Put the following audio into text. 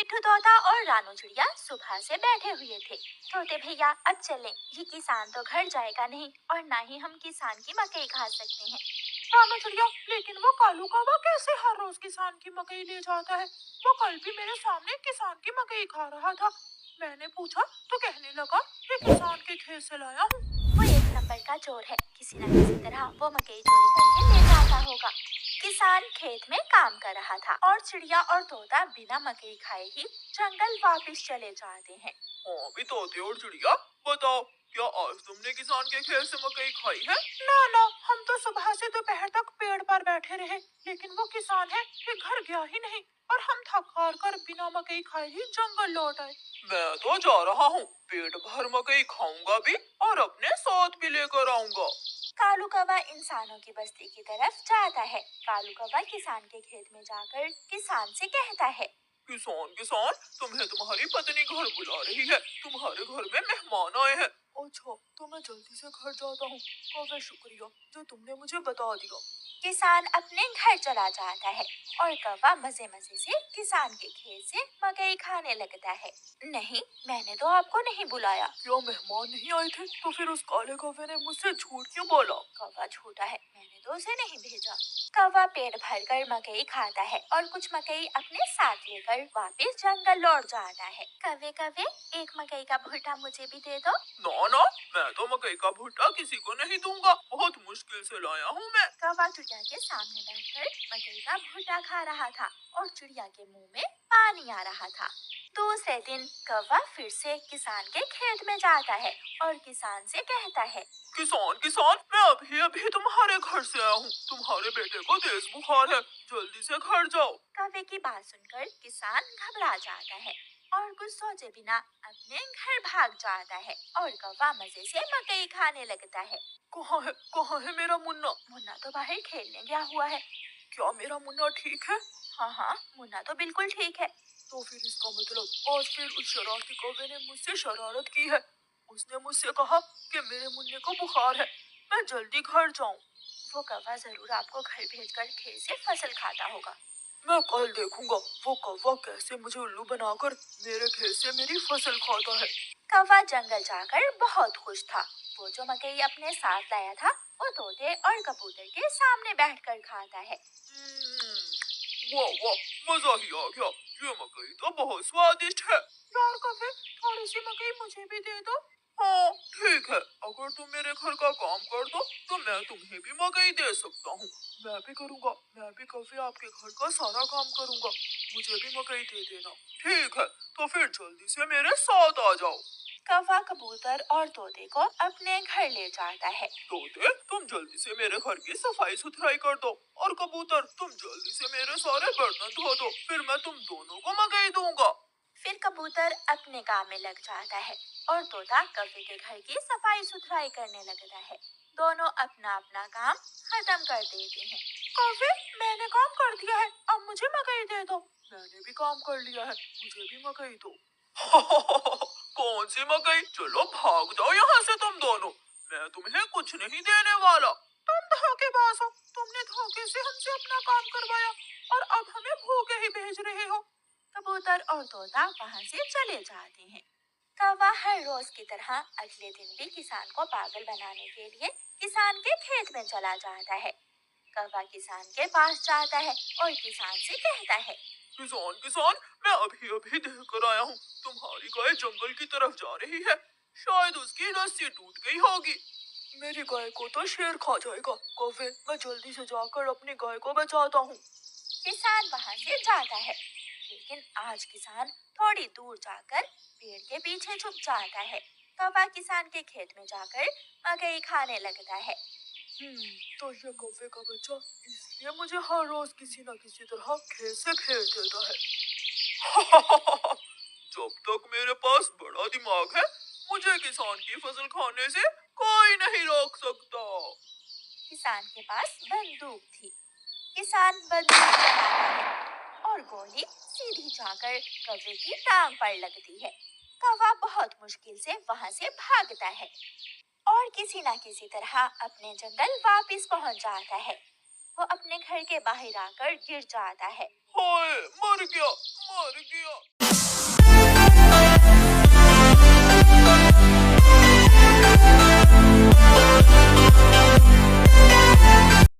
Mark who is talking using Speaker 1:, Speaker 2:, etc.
Speaker 1: मिट्ठू तोता और रानू चिड़िया सुबह से बैठे हुए थे। तोते भैया अब चलें, ये किसान तो घर जाएगा नहीं और ना ही हम किसान की मकई खा सकते हैं।
Speaker 2: रानू चिड़िया, लेकिन वो कालू कौवा कैसे हर रोज किसान की मकई ले जाता है? वो कल भी मेरे सामने किसान की मकई खा रहा था। मैंने पूछा तो कहने लगा ये किसान के खेत से लाया हूँ।
Speaker 1: वो एक नंबर का चोर है, किसी न किसी तरह वो मकई चोरी करके ले जाता होगा। किसान खेत में काम कर रहा था और चिड़िया और तोता बिना मकई खाए ही जंगल वापस चले जाते हैं।
Speaker 2: हाँ भी तोते और चिड़िया, बताओ क्या आज तुमने किसान के खेत से मकई खाई है? ना ना, हम तो सुबह से दोपहर तक पेड़ पर बैठे रहे, लेकिन वो किसान है कि घर गया ही नहीं और हम थक हार कर बिना मकई खाए ही जंगल लौट आए। मैं तो जा रहा हूँ, पेट भर मकई खाऊंगा भी और अपने साथ भी लेकर आऊंगा।
Speaker 1: कालू कौवा इंसानों की बस्ती की तरफ जाता है। कालू कौवा किसान के खेत में जाकर किसान से कहता है,
Speaker 2: किसान किसान, तुम्हें तुम्हारी पत्नी घर बुला रही है, तुम्हारे घर में मेहमान आए हैं। अच्छा, तो मैं जल्दी से घर जाता हूँ। कौवे, शुक्रिया जो तुमने मुझे बता दिया।
Speaker 1: किसान अपने घर चला जाता है और कौवा मजे मजे से किसान के खेत से मकई खाने लगता है। नहीं, मैंने तो आपको नहीं बुलाया।
Speaker 2: क्या मेहमान नहीं आए थे? तो फिर उस काले कौवे ने मुझसे झूठ क्यों बोला?
Speaker 1: कौवा झूठा है, मैंने तो उसे नहीं भेजा। कौवा पेट भरकर मकई खाता है और कुछ मकई अपने साथ लेकर वापस जंगल लौट जाता है। कौवे कौवे, एक मकई का भुट्टा मुझे भी दे दो।
Speaker 2: ना ना, मैं तो मकई का भुट्टा किसी को नहीं दूंगा, बहुत मुश्किल से लाया हूँ मैं।
Speaker 1: कौवा चिड़िया के सामने बैठकर मकई का भुट्टा खा रहा था और चिड़िया के मुंह में पानी आ रहा था। दूसरे दिन कौवा फिर से किसान के खेत में जाता है और किसान से कहता है,
Speaker 2: किसान किसान, मैं अभी अभी तुम्हारे घर से आया हूँ, तुम्हारे बेटे को तेज बुखार है, जल्दी से घर जाओ।
Speaker 1: कौवे की बात सुनकर किसान घबरा जाता है और कुछ सोचे बिना अपने घर भाग जाता है और कौवा मजे से मकई खाने लगता है।
Speaker 2: कहाँ है मेरा मुन्ना?
Speaker 1: मुन्ना तो बाहर खेलने गया हुआ है।
Speaker 2: क्या मेरा मुन्ना ठीक है?
Speaker 1: हाँ, मुन्ना तो बिल्कुल ठीक है।
Speaker 2: तो फिर इसका मतलब आज फिर उस शरारती कौवे ने मुझसे शरारत की है। उसने मुझसे कहा कि मेरे मुन्ने को बुखार है, मैं जल्दी घर जाऊं।
Speaker 1: वो कौवा जरूर आपको घर भेजकर खेत से फसल खाता होगा।
Speaker 2: मैं कल देखूंगा वो कौवा कैसे मुझे उल्लू बनाकर मेरे खेत से मेरी फसल खाता है।
Speaker 1: कौवा जंगल जाकर बहुत खुश था। वो जो मकई अपने साथ लाया था वो तोते और कबूतर के सामने बैठकर खाता है।
Speaker 2: वाह वाह, मजा ही आ गया, ये मकई तो बहुत स्वादिष्ट है। यार कौवे, थोड़ी सी मकई मुझे भी दे दो। हाँ ठीक है, अगर तुम मेरे घर का काम कर दो तो मैं तुम्हें भी मकई दे सकता हूँ। मैं भी करूँगा, मैं भी कौवे आपके घर का सारा काम करूँगा, मुझे भी मकई दे देना। ठीक है, तो फिर जल्दी से मेरे साथ आ जाओ।
Speaker 1: कौवा कबूतर और तोते को अपने घर ले जाता है।
Speaker 2: तोते, तुम जल्दी से मेरे घर की सफाई सुथराई कर दो और कबूतर तुम जल्दी से मेरे सारे बर्तन धो दो, फिर मैं तुम दोनों को मकई दूंगा।
Speaker 1: फिर कबूतर अपने काम में लग जाता है और तोता कौवे के घर की सफाई सुथराई करने लगता है। दोनों अपना अपना काम खत्म कर देते हैं।
Speaker 2: कौवे, मैंने काम कर दिया है, अब मुझे मकई दे दो। मैंने भी काम कर लिया है, मुझे भी मकई दो। कौन सी मकई? चलो भाग जाओ यहाँ से तुम दोनों, मैं तुम्हें कुछ नहीं देने वाला। तुम धोखेबाज हो, तुमने धोखे से हमसे अपना काम करवाया और अब हमें भूखे ही भेज रहे हो।
Speaker 1: कबूतर और तोता वहाँ से चले जाते हैं। कौवा हर रोज की तरह अगले दिन भी किसान को पागल बनाने के लिए किसान के खेत में चला जाता है। कौवा किसान के पास जाता है और किसान से कहता है,
Speaker 2: किसान किसान, मैं अभी अभी देख कर आया हूँ, तुम्हारी गाय जंगल की तरफ जा रही है, शायद उसकी रस्सी टूट गई होगी। मेरी गाय को तो शेर खा जाएगा। कौवे, मैं जल्दी से जाकर अपनी गाय को बचाता हूँ।
Speaker 1: किसान वहाँ से जाता है, लेकिन आज किसान थोड़ी दूर जाकर पेड़ के पीछे छुप जाता है। कौवा किसान के खेत में जाकर मकई खाने लगता है।
Speaker 2: तो ये कौवे का बच्चा इसलिए मुझे हर रोज किसी न किसी तरह खेत से भेज देता है। जब तक मेरे पास बड़ा दिमाग है, मुझे किसान की फसल खाने से कोई नहीं रोक सकता।
Speaker 1: किसान के पास बंदूक थी। किसान बंदूक चलाता है और गोली सीधी जाकर कौवे की टांग पर लगती है। कौवा बहुत मुश्किल से वहाँ से भागता है और किसी न किसी तरह अपने जंगल वापस पहुँच जाता है। वो अपने घर के बाहर आकर गिर जाता है।
Speaker 2: हाय, मर गया, मर गया।
Speaker 1: है।